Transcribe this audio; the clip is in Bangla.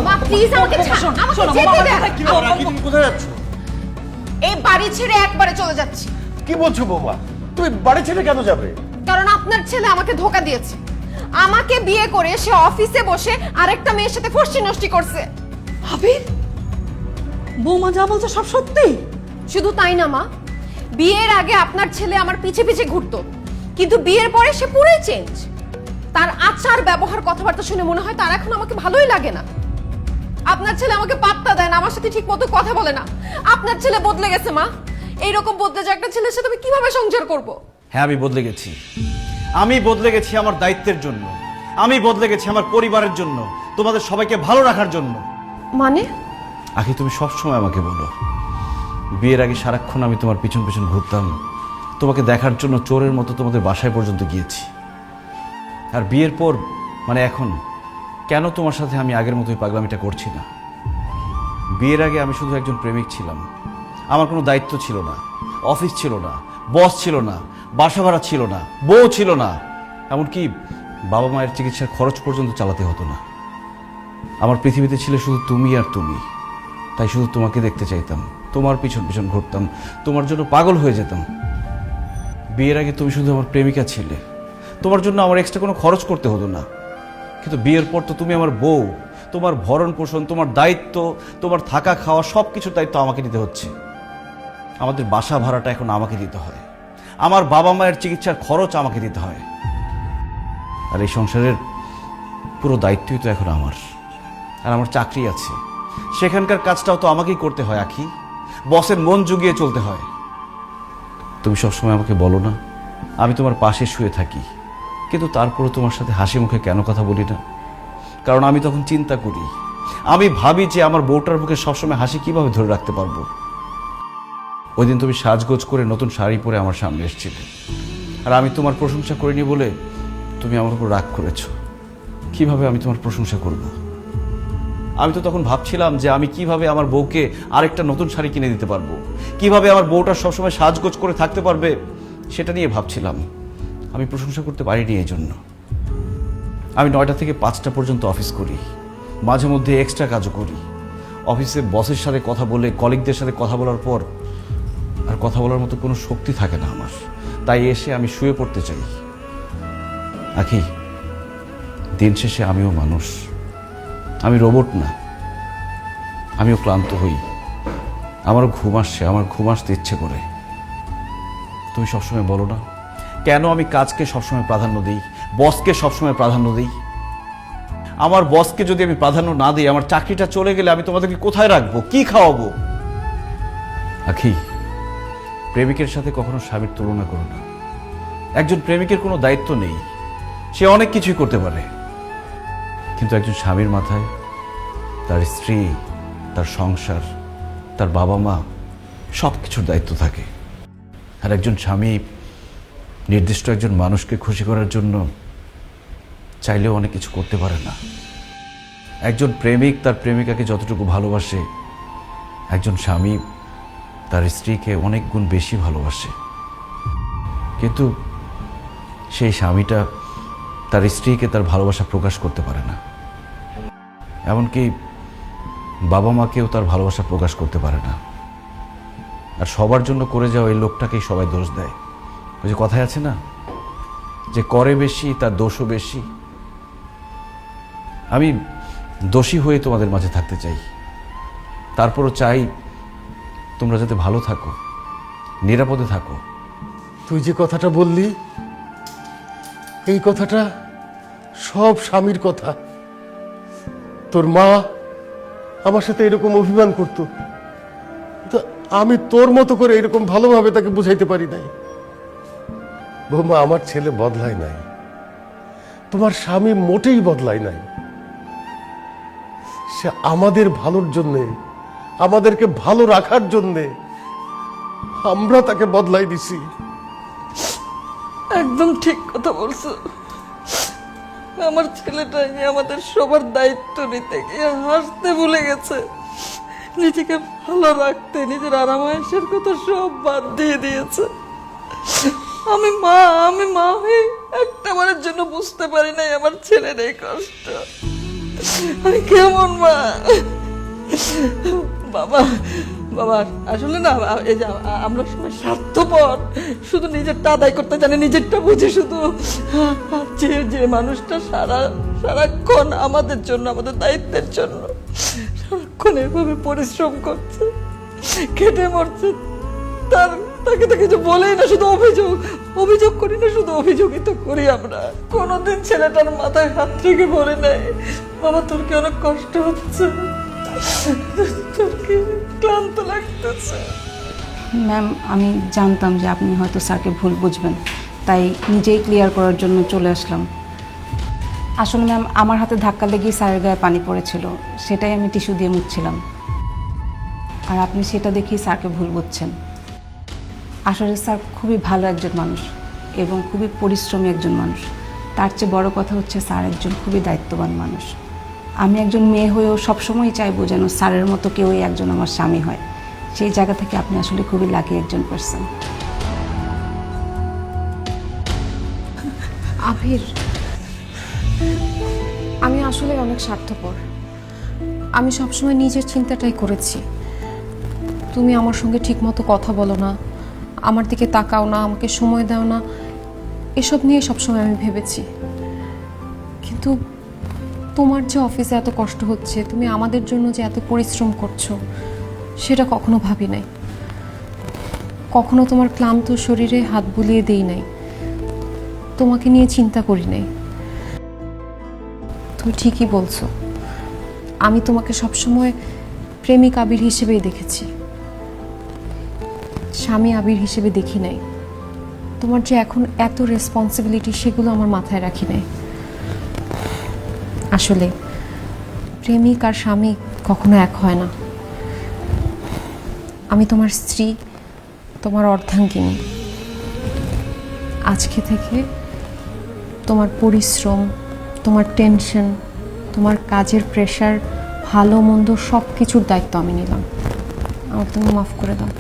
মা প্লিজ আমাকে যেতে দেন। তুমি কোথায় যাচ্ছ? এই বাড়ি ছেড়ে একবারে চলে যাচ্ছি। কি বলছো বৌমা? তুমি বাড়ি ছেড়ে কেন যাবে? কারণ আপনার ছেলে আমাকে ধোকা দিয়েছে। আমাকে বিয়ে করে সে অফিসে বসে আরেকটা মেয়ের সাথে ফষ্টি নষ্টি করছে। আবির, বৌমা যা বলছে সব সত্যি? শুধু তাই না মা, বিয়ের আগে আপনার ছেলে আমার পিছে পিছে ঘুরতো, কিন্তু বিয়ের পরে সে পুরোই চেঞ্জ। তার আচার ব্যবহার কথাবার্তা শুনে মনে হয় তার এখন আমাকে ভালোই লাগে না। আপনার ছেলে আমাকে পাত্তা দেয় না, আমার সাথে ঠিক মতো কথা বলে না। আপনার ছেলে বদলে গেছে মা। এইরকম বদলে যে একটা ছেলের সাথে আমি কিভাবে সংসার করব? হ্যাঁ, আমি বদলে গেছি। আমি বদলে গেছি আমার দায়িত্বের জন্য। আমি বদলে গেছি আমার পরিবারের জন্য, তোমাদের সবাইকে ভালো রাখার জন্য। মানে? আখি, তুমি সবসময় আমাকে বলো বিয়ের আগে সারাক্ষণ আমি তোমার পিছন পিছন ঘুরতাম, তোমাকে দেখার জন্য চোরের মতো তোমাদের বাসায় পর্যন্ত গিয়েছি। আর বিয়ের পর মানে এখন কেন তোমার সাথে আমি আগের মতোই পাগলামিটা করছি না? বিয়ের আগে আমি শুধু একজন প্রেমিক ছিলাম। আমার কোনো দায়িত্ব ছিল না, অফিস ছিল না, বস ছিল না, বাসা ভাড়া ছিল না, বউ ছিল না, এমনকি বাবা মায়ের চিকিৎসার খরচ পর্যন্ত চালাতে হতো না। আমার পৃথিবীতে ছিল শুধু তুমি আর তুমি। তাই শুধু তোমাকে দেখতে চাইতাম, তোমার পিছন পিছন ঘুরতাম, তোমার জন্য পাগল হয়ে যেতাম। বিয়ের আগে তুমি শুধু আমার প্রেমিকা ছিলে, তোমার জন্য আমার এক্সট্রা কোনো খরচ করতে হতো না। কিন্তু বিয়ের পর তো তুমি আমার বউ, তোমার ভরণ পোষণ, তোমার দায়িত্ব, তোমার থাকা খাওয়া সব কিছুর দায়িত্ব আমাকে নিতে হচ্ছে। আমাদের বাসা ভাড়াটা এখন আমাকে দিতে হয়, আমার বাবা মায়ের চিকিৎসার খরচ আমাকে দিতে হয়। আর এই সংসারের পুরো দায়িত্বই তো এখন আমার। আর আমার চাকরি আছে, সেখানকার কাজটাও তো আমাকেই করতে হয় আখি। বসের মন জুগিয়ে চলতে হয়। তুমি সবসময় আমাকে বলো না আমি তোমার পাশে শুয়ে থাকি, কিন্তু তারপরে তোমার সাথে হাসি মুখে কেন কথা বলি না? কারণ আমি তখন চিন্তা করি, আমি ভাবি যে আমার বউটার মুখে সবসময় হাসি কিভাবে ধরে রাখতে পারবো। ওই দিন তুমি সাজগোজ করে নতুন শাড়ি পরে আমার সামনে এসেছিলে, আর আমি তোমার প্রশংসা করিনি বলে তুমি আমার উপর রাগ করেছো। কিভাবে আমি তোমার প্রশংসা করব? আমি তো তখন ভাবছিলাম যে আমি কিভাবে আমার বউকে আরেকটা নতুন শাড়ি কিনে দিতে পারবো, কিভাবে আমার বউটা সবসময় সাজগোজ করে থাকতে পারবে, সেটা নিয়ে ভাবছিলাম। আমি প্রশংসা করতে পারিনি এই জন্য। আমি 9টা থেকে 5টা পর্যন্ত অফিস করি, মাঝে মধ্যে এক্সট্রা কাজও করি। অফিসে বসের সাথে কথা বলে, কলিগদের সাথে কথা বলার পর আর কথা বলার মতো কোনো শক্তি থাকে না আমার। তাই এসে আমি শুয়ে পড়তে চাই। আখি, দিন শেষে আমিও মানুষ, আমি রোবট না। আমিও ক্লান্ত হই, আমারও ঘুম আসছে, আমার ঘুম আসতে ইচ্ছে করে। তুমি সবসময় বলো না কেন আমি কাজকে সবসময় প্রাধান্য দিই, বসকে সবসময় প্রাধান্য দিই? আমার বসকে যদি আমি প্রাধান্য না দিই, আমার চাকরিটা চলে গেলে আমি তোমাদেরকে কোথায় রাখবো, কি খাওয়াবো? আখি, প্রেমিকের সাথে কখনো স্বামীর তুলনা করো না। একজন প্রেমিকের কোনো দায়িত্ব নেই, সে অনেক কিছুই করতে পারে, কিন্তু একজন স্বামীর মাথায় তার স্ত্রী, তার সংসার, তার বাবা মা সব কিছুর দায়িত্ব থাকে। আর একজন স্বামী নির্দিষ্ট একজন মানুষকে খুশি করার জন্য চাইলেও অনেক কিছু করতে পারে না। একজন প্রেমিক তার প্রেমিকাকে যতটুকু ভালোবাসে, একজন স্বামী তার স্ত্রীকে অনেক গুণ বেশি ভালোবাসে। কিন্তু সেই স্বামীটা তার স্ত্রীকে তার ভালোবাসা প্রকাশ করতে পারে না। এমনকি বাবা মাকেও তার ভালোবাসা প্রকাশ করতে পারে না। আর সবার জন্য করে যাওয়া এই লোকটাকেই সবাই দোষ দেয়। ওই যে কথায় আছে না, যে করে বেশি তার দোষও বেশি। আমি দোষী হয়ে তোমাদের মাঝে থাকতে চাই, তারপরও চাই তোমরা যাতে ভালো থাকো, নিরাপদে থাকো। তুই যে কথাটা বললি, এই কথাটা সব স্বামীর কথা। তোর মা আমার সাথে এরকম অভিমান করতো, তো আমি তোর মতো করে এরকম ভালোভাবে তাকে বুঝাইতে পারি নাই। বৌমা, আমার ছেলে বদলায় নাই, তোমার স্বামী মোটেই বদলায় নাই। সে আমাদের ভালোর জন্যে, আমাদেরকে ভালো রাখার জন্যে আমরা তাকে বদলাই দিছি। একদম ঠিক কথা বলছো। আমার ছেলেটাই আমাদের সবার দায়িত্ব নিতে গিয়ে হাসতে ভুলে গেছে, নিজেকে ভালো রাখতে নিজের আরামায়েশের কথা সব বাদ দিয়ে দিয়েছে। আমি মা হয়ে একটা বারের জন্য বুঝতে পারি নাই আমার ছেলের এই কষ্ট। আমি কেমন মা? বাবা বাবা আসলে না, এই যে আমরা সময় স্বার্থপর, শুধু নিজেরটা আদায় করতে জানি, নিজেরটা বুঝি শুধু। যে যে মানুষটা সারাক্ষণ আমাদের জন্য, আমাদের দায়িত্বের জন্য সারাক্ষণ এভাবে পরিশ্রম করছে, খেটে মরছে, তাকে তো কিছু বলেই না, শুধু অভিযোগ করি না, শুধু অভিযোগই তো করি আমরা। কোনোদিন ছেলেটার মাথায় হাত রেখে বলে নাই বাবা তোর কি অনেক কষ্ট হচ্ছে, তোর কি ক্লান্ত লাগতেছে। ম্যাম, আমি জানতাম যে আপনি হয়তো স্যারকে ভুল বুঝবেন, তাই নিজেই ক্লিয়ার করার জন্য চলে আসলাম। আসলে ম্যাম, আমার হাতে ধাক্কা লেগেই স্যারের গায়ে পানি পড়েছিল, সেটাই আমি টিস্যু দিয়ে মুছছিলাম, আর আপনি সেটা দেখেই স্যারকে ভুল বুঝছেন। আসলে স্যার খুবই ভালো একজন মানুষ এবং খুবই পরিশ্রমী একজন মানুষ। তার চেয়ে বড় কথা হচ্ছে স্যার একজন খুবই দায়িত্ববান মানুষ। আমি একজন মেয়ে হয়েও সবসময় চাইবো যেন স্যারের মতো কেউই একজন আমার স্বামী হয়। সেই জায়গা থেকে আপনি আসলে খুবই লাকি একজন পার্সন। আবির, আমি আসলে অনেক স্বার্থপর। আমি সবসময় নিজের চিন্তাটাই করেছি। তুমি আমার সঙ্গে ঠিকমতো কথা বলো না, আমার দিকে তাকাও না, আমাকে সময় দাও না, এসব নিয়ে সবসময় আমি ভেবেছি। কিন্তু তোমার যে অফিসে এত কষ্ট হচ্ছে, তুমি আমাদের জন্য যে এত পরিশ্রম করছো, সেটা কখনো ভাবি নাই। কখনো তোমার ক্লান্ত শরীরে হাত বুলিয়ে দেই নাই, তোমাকে নিয়ে চিন্তা করি নাই। তুমি ঠিকই বলছো, আমি তোমাকে সবসময় প্রেমিক আবির হিসেবেই দেখেছি, স্বামী আবির হিসেবে দেখি নাই। তোমার যে এখন এত রেসপন্সিবিলিটি, সেগুলো আমার মাথায় রাখি নাই। আসলে প্রেমিক আর স্বামী কখনো এক হয় না। আমি তোমার স্ত্রী, তোমার অর্ধাঙ্গিনী। আজকে থেকে তোমার পরিশ্রম, তোমার টেনশন, তোমার কাজের প্রেশার, ভালো মন্দ সব কিছুর দায়িত্ব আমি নিলাম। আমার তুমি মাফ করে দাও।